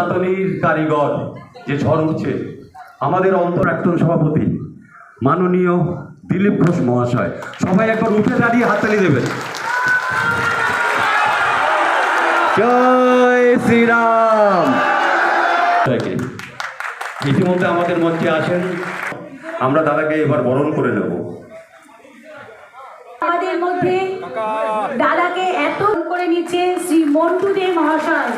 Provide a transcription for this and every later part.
সনাতনীর কারিগর যে ঝড় উঠছে, আমাদের অন্তরাক্তন সভাপতি মাননীয় দিলীপ ঘোষ মহাশয়, সবাই একবার উঠে দাঁড়িয়ে হাততালি দেবেন। জয় শ্রীরাম। ইতিমধ্যে আমাদের মঞ্চে আসেন, আমরা দাদাকে এবার বরণ করে নেব। আমাদের মধ্যে দাদাকে এত করে নিচ্ছে শ্রী মন্টু দে মহাশয়,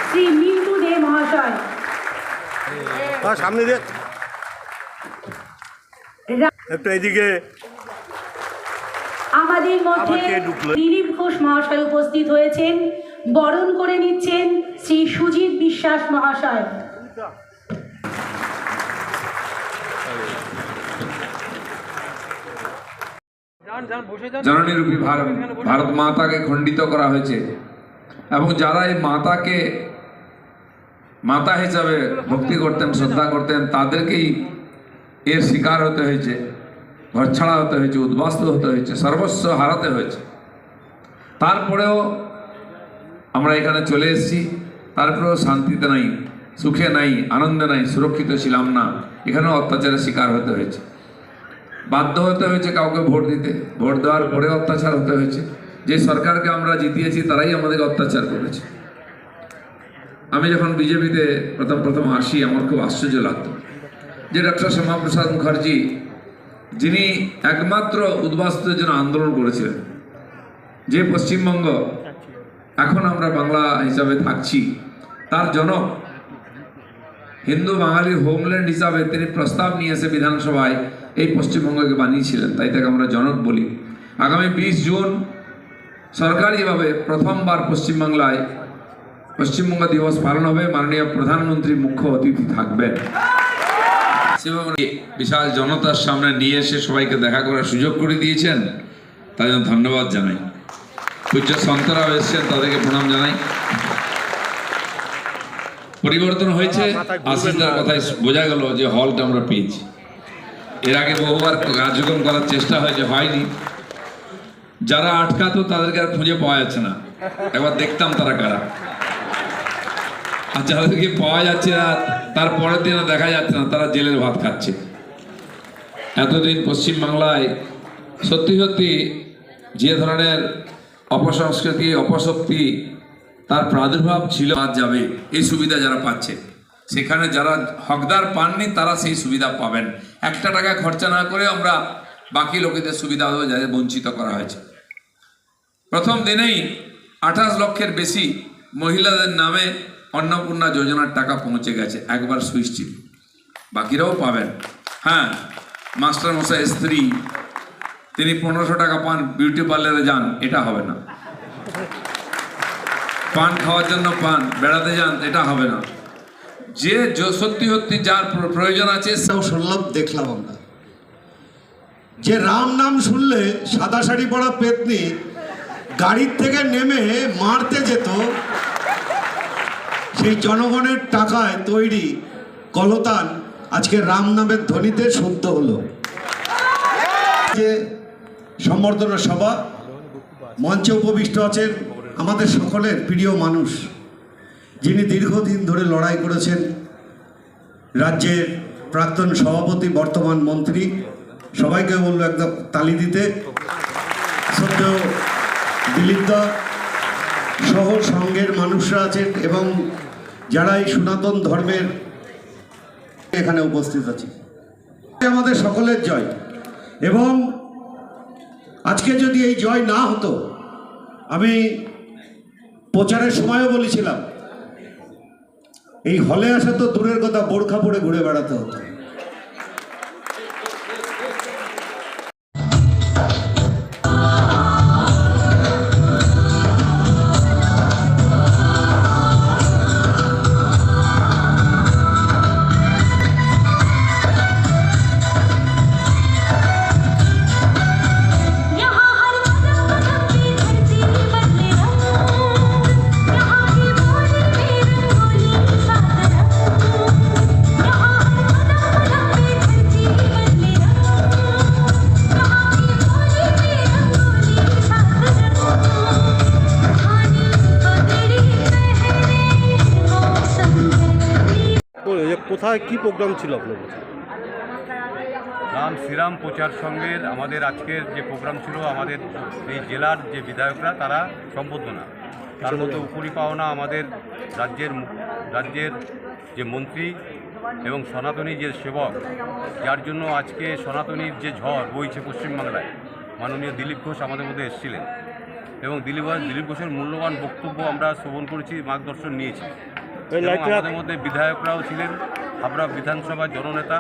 শ্রী মিন্টু দে মহাশয়। সামনে দিয়ে একটু এইদিকে। আমাদের মধ্যে দিলীপ ঘোষ মহাশয় উপস্থিত হয়েছেন, বরণ করে নিচ্ছেন শ্রী সুজিত বিশ্বাস মহাশয়। জননী রূপী ভারত মাতাকে খণ্ডিত করা হয়েছে এবং যারা এই মাতাকে মাতা হিসাবে ভক্তি করতেন, শ্রদ্ধা করতেন, তাদেরকেই এর শিকার হতে হয়েছে, ঘরছাড়া হতে হয়েছে, উদ্বাস্তু হতে হয়েছে, সর্বস্ব হারাতে হয়েছে। তারপরেও আমরা এখানে চলে এসেছি, তারপরেও শান্তিতে নাই, সুখে নাই, আনন্দে নাই, সুরক্ষিত ছিলাম না। এখানেও অত্যাচারের শিকার হতে হয়েছে, বাধ্য হতে হয়েছে কাউকে ভোট দিতে, ভোট দেওয়ার পরে অত্যাচার হতে হয়েছে। যে সরকারকে আমরা জিতিয়েছি তারাই আমাদেরকে অত্যাচার করেছে। আমি যখন বিজেপিতে প্রথম আসি, আমার খুব আশ্চর্য লাগতো যে ডক্টর শ্যামাপ্রসাদ মুখার্জি, যিনি একমাত্র উদ্বাস্তুদের জন্য আন্দোলন করেছিলেন, যে পশ্চিমবঙ্গ এখন আমরা বাংলা হিসাবে থাকছি, তার জনক, হিন্দু বাঙালির হোমল্যান্ড হিসাবে তিনি প্রস্তাব নিয়ে এসে বিধানসভায় এই পশ্চিমবঙ্গকে বানিয়েছিলেন, তাই তাকে আমরা জনক বলি। আগামী 20 জুন সরকারিভাবে প্রথমবার পশ্চিমবাংলায় পশ্চিমবঙ্গ দিবস পালন হবে। মাননীয় প্রধানমন্ত্রী মুখ্য অতিথি থাকবেন। বিশাল জনতার সামনে নিয়ে এসে সবাইকে দেখা করার সুযোগ করে দিয়েছেন, তাই জন্য ধন্যবাদ জানাই। পূজ্য সন্তরাও এসেছেন, তাদেরকে প্রণাম জানাই। পরিবর্তন হয়েছে, আশিসদার কথায় বোঝা গেল যে হলটা আমরা পেয়েছি। এর আগে বহুবার কার্যক্রম করার চেষ্টা হয়েছে, হয়নি। যারা আটকাতো তাদেরকে আর খুঁজে পাওয়া যাচ্ছে না, একবার দেখতাম তারা কারা। আর যাদেরকে পাওয়া যাচ্ছে না, তারপরের দিনে দেখা যাচ্ছে না, তারা জেলের ভাত খাচ্ছে। এতদিন পশ্চিমবাংলায় সত্যি সত্যি যে ধরনের অপসংস্কৃতি, অপশক্তি, তার প্রাদুর্ভাব ছিল, আজ যাবে এই সুবিধা যারা পাচ্ছে। সেখানে যারা হকদার পাননি তারা সেই সুবিধা পাবেন। 1 টাকা খরচা না করে আমরা বাকি লোকেদের সুবিধা যাদের বঞ্চিত করা হয়েছে। প্রথম দিনেই 28 লক্ষের বেশি মহিলাদের নামে অন্নপূর্ণা যোজনার টাকা পৌঁছে গেছে, একবার সুইচ টিপ। বাকিরাও পাবেন। হ্যাঁ, মাস্টার মশাই স্ত্রী, তিনি 1500 টাকা পান, বিউটি পার্লারে যান, এটা হবে না। পান খাওয়ার জন্য পান, বেড়াতে যান, এটা হবে না। যে সত্যি সত্যি যার প্রয়োজন আছে, শুনলাম, দেখলাম আমরা যে রাম নাম শুনলে সাদা শাড়ি পরা পেতনি গাড়ির থেকে নেমে মারতে যেত, সেই জনগণের টাকায় তৈরি কলতান আজকে রাম নামের ধ্বনিতে শুদ্ধ হলো। যে সম্বর্ধনা সভা, মঞ্চে উপবিষ্ট আছেন আমাদের সকলের প্রিয় মানুষ, যিনি দীর্ঘদিন ধরে লড়াই করেছেন, রাজ্যের প্রাক্তন সভাপতি, বর্তমান মন্ত্রী। সবাইকে বললো একদম তালি দিতে। শ্রদ্ধেয় দিলীপ দা সহ সঙ্গের মানুষরা আছেন এবং যারা এই সনাতন ধর্মের এখানে উপস্থিত আছে, আমাদের সকলের জয়। এবং আজকে যদি এই জয় না হতো, আমি প্রচারের সময়ও বলেছিলাম, এই হলে আসা তো দূরের কথা, বোরখা পরে ঘুরে বেড়াতে হতো। কোথায় কি প্রোগ্রাম ছিল আপনার? রাম শ্রীরাম প্রচার সংঘের আমাদের আজকের যে প্রোগ্রাম ছিল, আমাদের এই জেলার যে বিধায়করা তারা সম্বোধনা, তার মধ্যে উপরি পাওনা আমাদের রাজ্যের যে মন্ত্রী এবং সনাতনী যে সেবক, যার জন্য আজকে সনাতনীর যে ঝড় বইছে পশ্চিমবাংলায়, মাননীয় দিলীপ ঘোষ আমাদের মধ্যে এসেছিলেন এবং দিলীপ ঘোষের মূল্যবান বক্তব্য আমরা শ্রবণ করেছি, মার্গদর্শন নিয়েছি। এবং আমাদের মধ্যে বিধায়করাও ছিলেন, হাবড়া বিধানসভার জননেতা,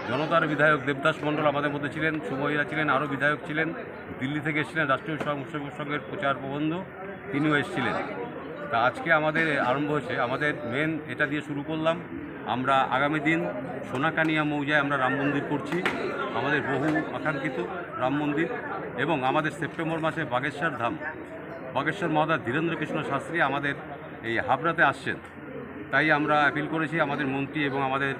জনতার বিধায়ক দেবদাস মণ্ডল আমাদের মধ্যে ছিলেন, শুভহীরা ছিলেন, আরও বিধায়ক ছিলেন, দিল্লি থেকে এসেছিলেন রাষ্ট্রীয় স্বয়ংসেবক সংঘের প্রচার প্রবন্ধ, তিনিও এসেছিলেন। তা আজকে আমাদের আরম্ভ হয়েছে, আমাদের মেন এটা দিয়ে শুরু করলাম। আমরা আগামী দিন সোনাকানিয়া মৌজায় আমরা রাম মন্দির করছি, আমাদের বহু আকাঙ্ক্ষিত রাম মন্দির, এবং আমাদের সেপ্টেম্বর মাসে বাগেশ্বর মহাদাস ধীরেন্দ্র কৃষ্ণ শাস্ত্রী আমাদের এই হাবড়াতে আসছেন। তাই আমরা অ্যাপিল করেছি আমাদের মন্ত্রী এবং আমাদের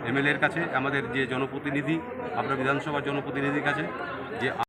এমএলএর কাছে, আমাদের যে জনপ্রতিনিধি, হাবড়া বিধানসভার জনপ্রতিনিধির কাছে, যে